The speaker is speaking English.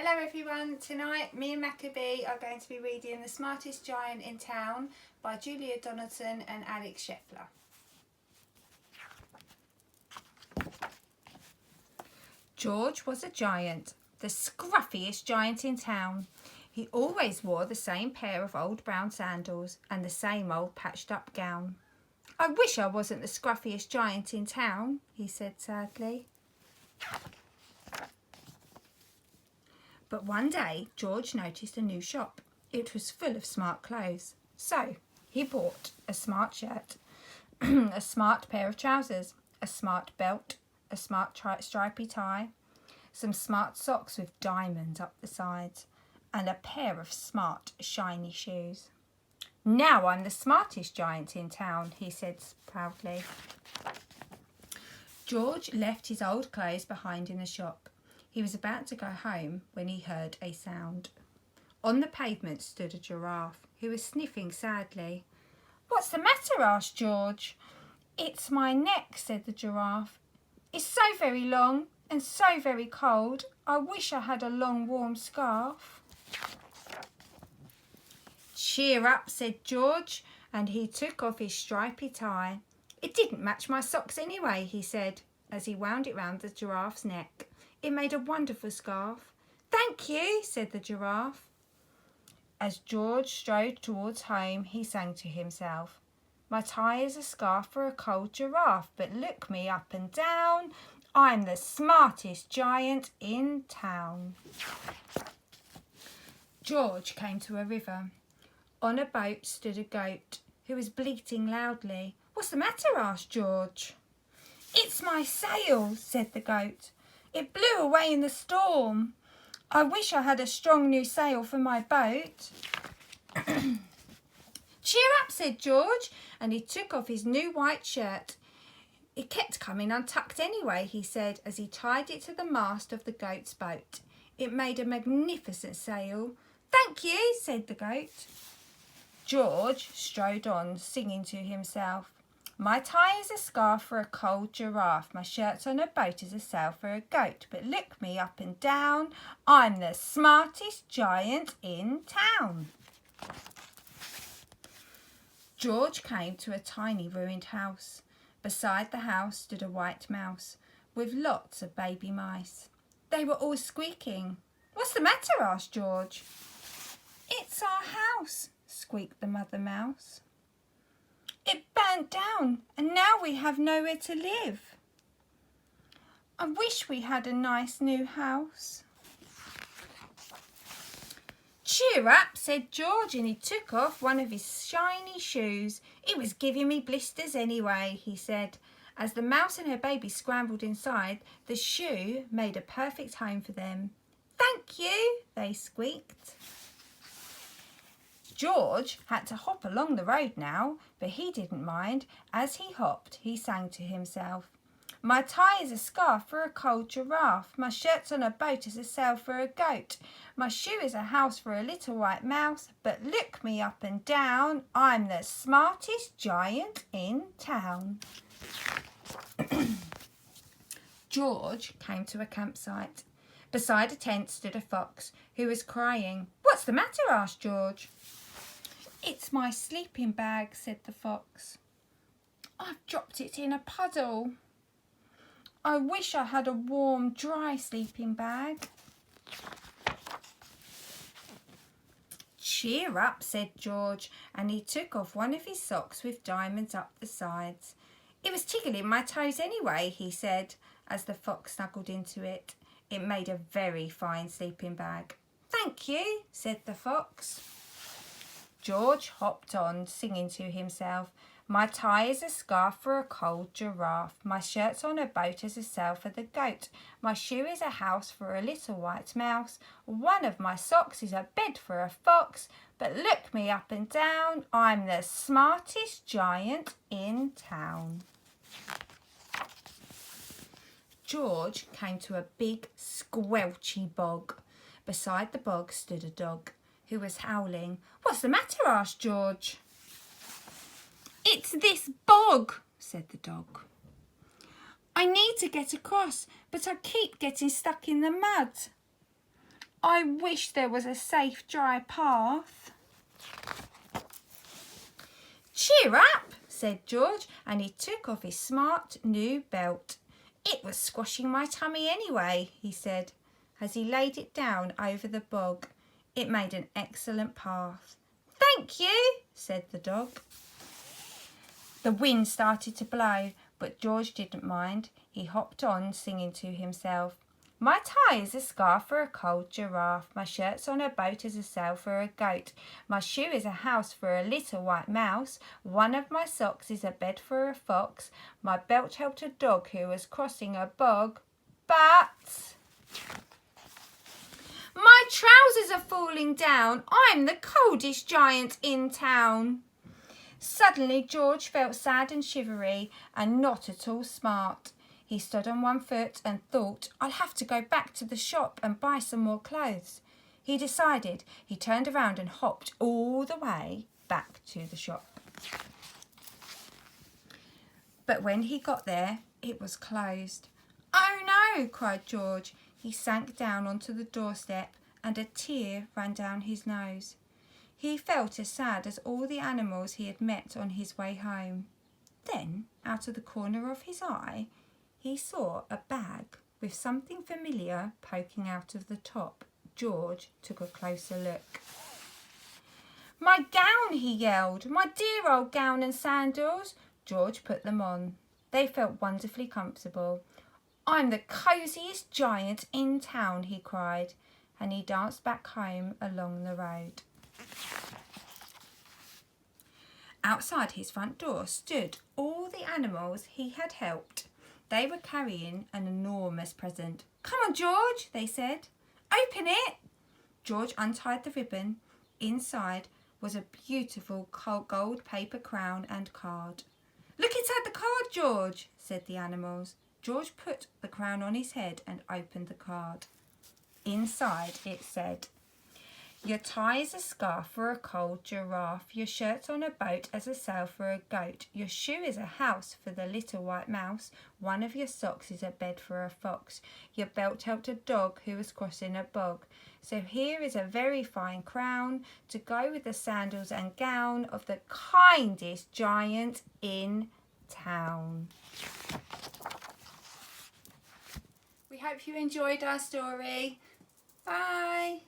Hello everyone, tonight me and Maccabee are going to be reading The Smartest Giant in Town by Julia Donaldson and Alex Scheffler. George was a giant, the scruffiest giant in town. He always wore the same pair of old brown sandals and the same old patched up gown. "I wish I wasn't the scruffiest giant in town," he said sadly. But one day George noticed a new shop. It was full of smart clothes. So he bought a smart shirt, a smart pair of trousers, a smart belt, a smart stripy tie, some smart socks with diamonds up the sides, and a pair of smart shiny shoes. "Now I'm the smartest giant in town," he said proudly. George left his old clothes behind in the shop. He was about to go home when he heard a sound. On the pavement stood a giraffe who was sniffing sadly. "What's the matter?" asked George. "It's my neck," said the giraffe. "It's so very long and so very cold. I wish I had a long warm scarf." "Cheer up," said George, and he took off his stripy tie. "It didn't match my socks anyway," he said, as he wound it round the giraffe's neck. "It made a wonderful scarf." "Thank you," said the giraffe. As George strode towards home, he sang to himself, "My tie is a scarf for a cold giraffe, but look me up and down, I'm the smartest giant in town." George came to a river. On a boat stood a goat who was bleating loudly. "What's the matter?" asked George. "It's my sail," said the goat. "It blew away in the storm. I wish I had a strong new sail for my boat." "Cheer up," said George, and he took off his new white shirt. "It kept coming untucked anyway," he said, as he tied it to the mast of the goat's boat. "It made a magnificent sail." "Thank you," said the goat. George strode on, singing to himself, "My tie is a scarf for a cold giraffe. My shirt's on a boat is a sail for a goat. But look me up and down, I'm the smartest giant in town." George came to a tiny ruined house. Beside the house stood a white mouse with lots of baby mice. They were all squeaking. "What's the matter?" asked George. "It's our house," squeaked the mother mouse. "It burnt down and now we have nowhere to live. I wish we had a nice new house." "Cheer up," said George, and he took off one of his shiny shoes. "It was giving me blisters anyway," he said. As the mouse and her baby scrambled inside, the shoe made a perfect home for them. "Thank you," they squeaked. George had to hop along the road now, but he didn't mind. As he hopped, he sang to himself, "My tie is a scarf for a cold giraffe. My shirt's on a boat is a sail for a goat. My shoe is a house for a little white mouse. But look me up and down, I'm the smartest giant in town." George came to a campsite. Beside a tent stood a fox who was crying. "What's the matter?" asked George. "It's my sleeping bag," said the fox. "I've dropped it in a puddle. I wish I had a warm, dry sleeping bag." "Cheer up," said George, and he took off one of his socks with diamonds up the sides. "It was tickling my toes anyway," he said, as the fox snuggled into it. It made a very fine sleeping bag. "Thank you," said the fox. George hopped on, singing to himself, "My tie is a scarf for a cold giraffe. My shirt's on a boat as a sail for the goat. My shoe is a house for a little white mouse. One of my socks is a bed for a fox. But look me up and down, I'm the smartest giant in town." George came to a big, squelchy bog. Beside the bog stood a dog who was howling. "What's the matter?" asked George. "It's this bog," said the dog. "I need to get across, but I keep getting stuck in the mud." I wish there was a safe, dry path. Cheer up, said George, and he took off his smart new belt. It was squashing my tummy anyway, he said, as he laid it down over the bog. It made an excellent path. Thank you, said the dog. The wind started to blow, but George didn't mind. He hopped on, singing to himself. My tie is a scarf for a cold giraffe. My shirt's on a boat as a sail for a goat. My shoe is a house for a little white mouse. One of my socks is a bed for a fox. My belt helped a dog who was crossing a bog. But my trousers are falling down. I'm the coldest giant in town. Suddenly George felt sad and shivery and not at all smart. He stood on one foot and thought, I'll have to go back to the shop and buy some more clothes. He decided. He turned around and hopped all the way back to the shop. But when he got there, it was closed. Oh no, cried George. He sank down onto the doorstep and a tear ran down his nose. He felt as sad as all the animals he had met on his way home. Then, out of the corner of his eye, he saw a bag with something familiar poking out of the top. George took a closer look. My gown, he yelled. My dear old gown and sandals. George put them on. They felt wonderfully comfortable. I'm the cosiest giant in town, he cried, and he danced back home along the road. Outside his front door stood all the animals he had helped. They were carrying an enormous present. Come on, George, they said. Open it. George untied the ribbon. Inside was a beautiful gold paper crown and card. Look inside the card, George, said the animals. George put the crown on his head and opened the card. Inside it said, your tie is a scarf for a cold giraffe. Your shirt's on a boat as a sail for a goat. Your shoe is a house for the little white mouse. One of your socks is a bed for a fox. Your belt helped a dog who was crossing a bog. So here is a very fine crown to go with the sandals and gown of the kindest giant in town. We hope you enjoyed our story. Bye.